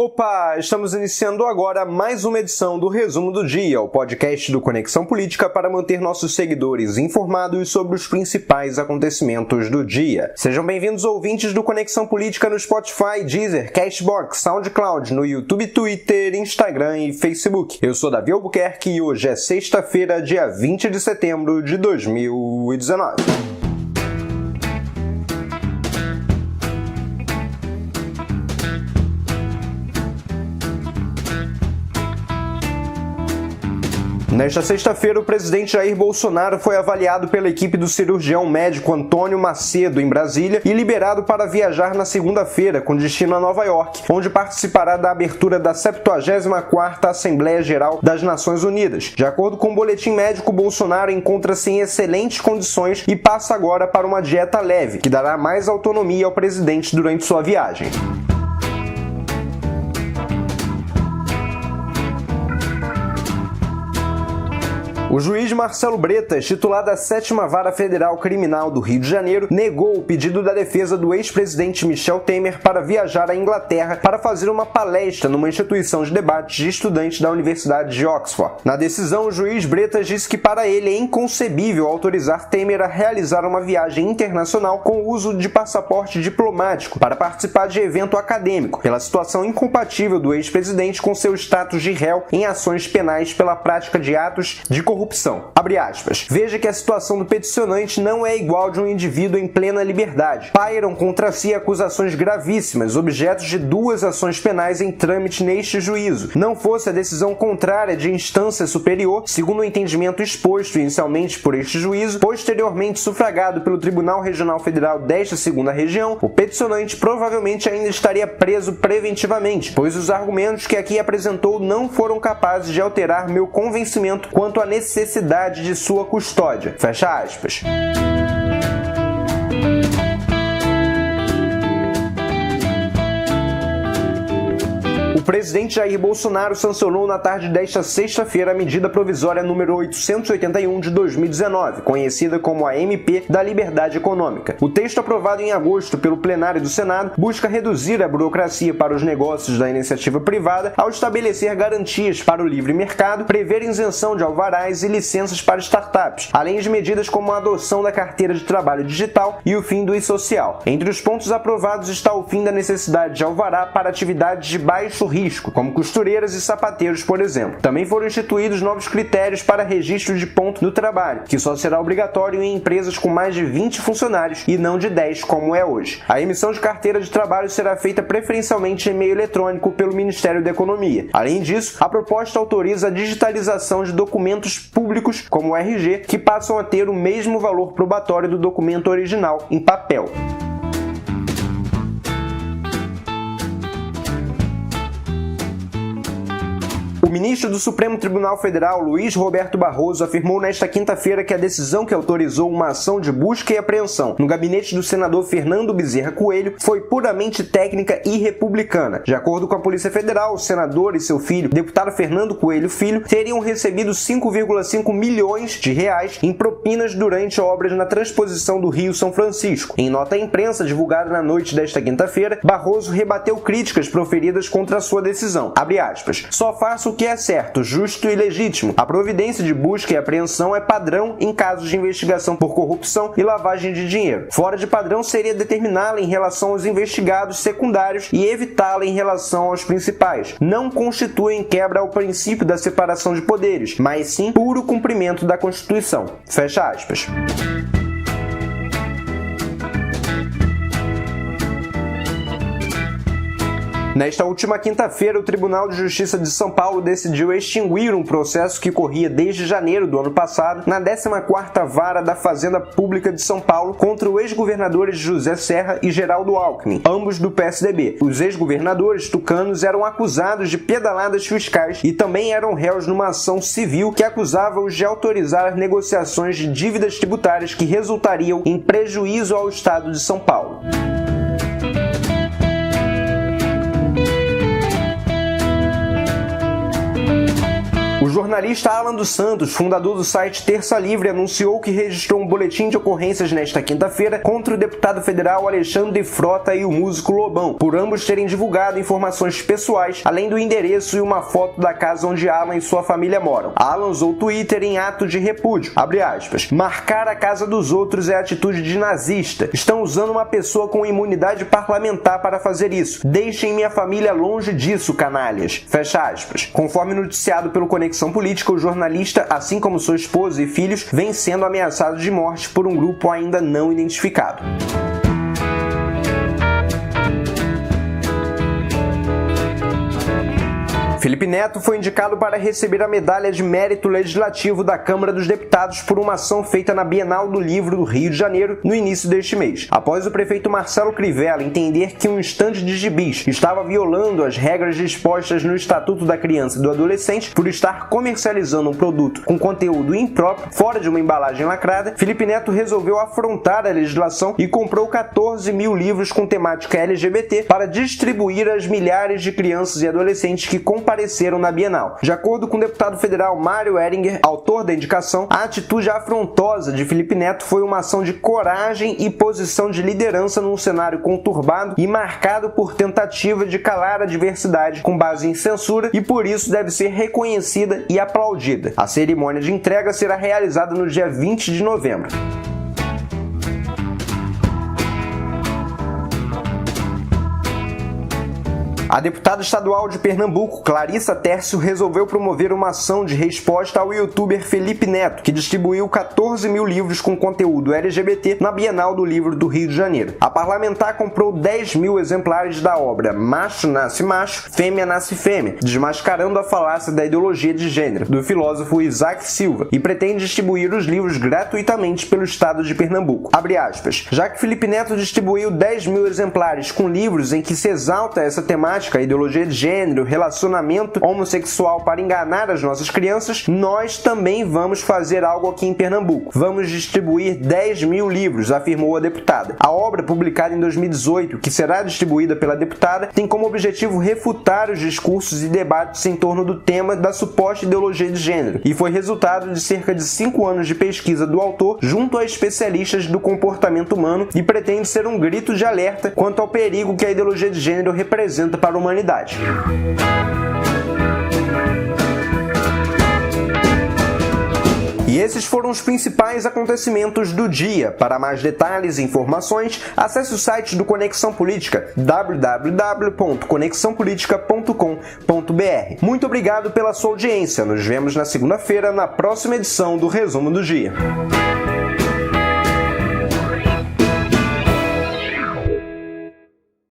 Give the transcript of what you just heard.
Opa! Estamos iniciando agora mais uma edição do Resumo do Dia, o podcast do Conexão Política para manter nossos seguidores informados sobre os principais acontecimentos do dia. Sejam bem-vindos, ouvintes do Conexão Política no Spotify, Deezer, Castbox, SoundCloud, no YouTube, Twitter, Instagram e Facebook. Eu sou Davi Albuquerque e hoje é sexta-feira, dia 20 de setembro de 2019. Nesta sexta-feira, o presidente Jair Bolsonaro foi avaliado pela equipe do cirurgião médico Antônio Macedo, em Brasília, e liberado para viajar na segunda-feira, com destino a Nova York, onde participará da abertura da 74ª Assembleia Geral das Nações Unidas. De acordo com o boletim médico, Bolsonaro encontra-se em excelentes condições e passa agora para uma dieta leve, que dará mais autonomia ao presidente durante sua viagem. O juiz Marcelo Bretas, titular da 7ª Vara Federal Criminal do Rio de Janeiro, negou o pedido da defesa do ex-presidente Michel Temer para viajar à Inglaterra para fazer uma palestra numa instituição de debates de estudantes da Universidade de Oxford. Na decisão, o juiz Bretas disse que para ele é inconcebível autorizar Temer a realizar uma viagem internacional com o uso de passaporte diplomático para participar de evento acadêmico, pela situação incompatível do ex-presidente com seu status de réu em ações penais pela prática de atos de corrupção. Abre aspas. Veja que a situação do peticionante não é igual de um indivíduo em plena liberdade. Pairam contra si acusações gravíssimas, objetos de 2 ações penais em trâmite neste juízo. Não fosse a decisão contrária de instância superior, segundo o entendimento exposto inicialmente por este juízo, posteriormente sufragado pelo Tribunal Regional Federal desta 2ª Região, o peticionante provavelmente ainda estaria preso preventivamente, pois os argumentos que aqui apresentou não foram capazes de alterar meu convencimento quanto à necessidade de sua custódia. Fecha aspas. O presidente Jair Bolsonaro sancionou na tarde desta sexta-feira a medida provisória número 881 de 2019, conhecida como a MP da Liberdade Econômica. O texto aprovado em agosto pelo plenário do Senado busca reduzir a burocracia para os negócios da iniciativa privada ao estabelecer garantias para o livre mercado, prever isenção de alvarás e licenças para startups, além de medidas como a adoção da carteira de trabalho digital e o fim do e-social. Entre os pontos aprovados está o fim da necessidade de alvará para atividades de baixo risco, como costureiras e sapateiros, por exemplo. Também foram instituídos novos critérios para registro de ponto no trabalho, que só será obrigatório em empresas com mais de 20 funcionários e não de 10, como é hoje. A emissão de carteira de trabalho será feita preferencialmente em meio eletrônico pelo Ministério da Economia. Além disso, a proposta autoriza a digitalização de documentos públicos, como o RG, que passam a ter o mesmo valor probatório do documento original em papel. O ministro do Supremo Tribunal Federal, Luiz Roberto Barroso, afirmou nesta quinta-feira que a decisão que autorizou uma ação de busca e apreensão no gabinete do senador Fernando Bezerra Coelho foi puramente técnica e republicana. De acordo com a Polícia Federal, o senador e seu filho, deputado Fernando Coelho Filho, teriam recebido 5,5 milhões de reais em propinas durante obras na transposição do Rio São Francisco. Em nota à imprensa divulgada na noite desta quinta-feira, Barroso rebateu críticas proferidas contra a sua decisão. Abre aspas. Só faço o que é certo, justo e legítimo. A providência de busca e apreensão é padrão em casos de investigação por corrupção e lavagem de dinheiro. Fora de padrão seria determiná-la em relação aos investigados secundários e evitá-la em relação aos principais. Não constituem quebra ao princípio da separação de poderes, mas sim puro cumprimento da Constituição. Fecha aspas. Nesta última quinta-feira, o Tribunal de Justiça de São Paulo decidiu extinguir um processo que corria desde janeiro do ano passado na 14ª Vara da Fazenda Pública de São Paulo contra os ex-governadores José Serra e Geraldo Alckmin, ambos do PSDB. Os ex-governadores tucanos eram acusados de pedaladas fiscais e também eram réus numa ação civil que acusava-os de autorizar negociações de dívidas tributárias que resultariam em prejuízo ao Estado de São Paulo. O jornalista Alan dos Santos, fundador do site Terça Livre, anunciou que registrou um boletim de ocorrências nesta quinta-feira contra o deputado federal Alexandre Frota e o músico Lobão, por ambos terem divulgado informações pessoais, além do endereço e uma foto da casa onde Alan e sua família moram. Alan usou o Twitter em ato de repúdio. Abre aspas. Marcar a casa dos outros é atitude de nazista. Estão usando uma pessoa com imunidade parlamentar para fazer isso. Deixem minha família longe disso, canalhas. Fecha aspas. Conforme noticiado pelo Conexão Política, o jornalista, assim como sua esposa e filhos, vem sendo ameaçado de morte por um grupo ainda não identificado. Felipe Neto foi indicado para receber a Medalha de Mérito Legislativo da Câmara dos Deputados por uma ação feita na Bienal do Livro do Rio de Janeiro no início deste mês. Após o prefeito Marcelo Crivella entender que um estande de gibis estava violando as regras dispostas no Estatuto da Criança e do Adolescente por estar comercializando um produto com conteúdo impróprio, fora de uma embalagem lacrada, Felipe Neto resolveu afrontar a legislação e comprou 14 mil livros com temática LGBT para distribuir às milhares de crianças e adolescentes que compareceram na Bienal. De acordo com o deputado federal Mário Heringer, autor da indicação, a atitude afrontosa de Felipe Neto foi uma ação de coragem e posição de liderança num cenário conturbado e marcado por tentativa de calar a diversidade com base em censura e por isso deve ser reconhecida e aplaudida. A cerimônia de entrega será realizada no dia 20 de novembro. A deputada estadual de Pernambuco, Clarissa Tércio, resolveu promover uma ação de resposta ao youtuber Felipe Neto, que distribuiu 14 mil livros com conteúdo LGBT na Bienal do Livro do Rio de Janeiro. A parlamentar comprou 10 mil exemplares da obra Macho Nasce Macho, Fêmea Nasce Fêmea, desmascarando a falácia da ideologia de gênero, do filósofo Isaac Silva, e pretende distribuir os livros gratuitamente pelo estado de Pernambuco. Abre aspas. Já que Felipe Neto distribuiu 10 mil exemplares com livros em que se exalta essa temática, a ideologia de gênero, relacionamento homossexual para enganar as nossas crianças, nós também vamos fazer algo aqui em Pernambuco. Vamos distribuir 10 mil livros, afirmou a deputada. A obra, publicada em 2018, que será distribuída pela deputada, tem como objetivo refutar os discursos e debates em torno do tema da suposta ideologia de gênero e foi resultado de cerca de 5 anos de pesquisa do autor junto a especialistas do comportamento humano e pretende ser um grito de alerta quanto ao perigo que a ideologia de gênero representa para a humanidade. E esses foram os principais acontecimentos do dia. Para mais detalhes e informações, acesse o site do Conexão Política, www.conexãopolitica.com.br. Muito obrigado pela sua audiência. Nos vemos na segunda-feira, na próxima edição do Resumo do Dia.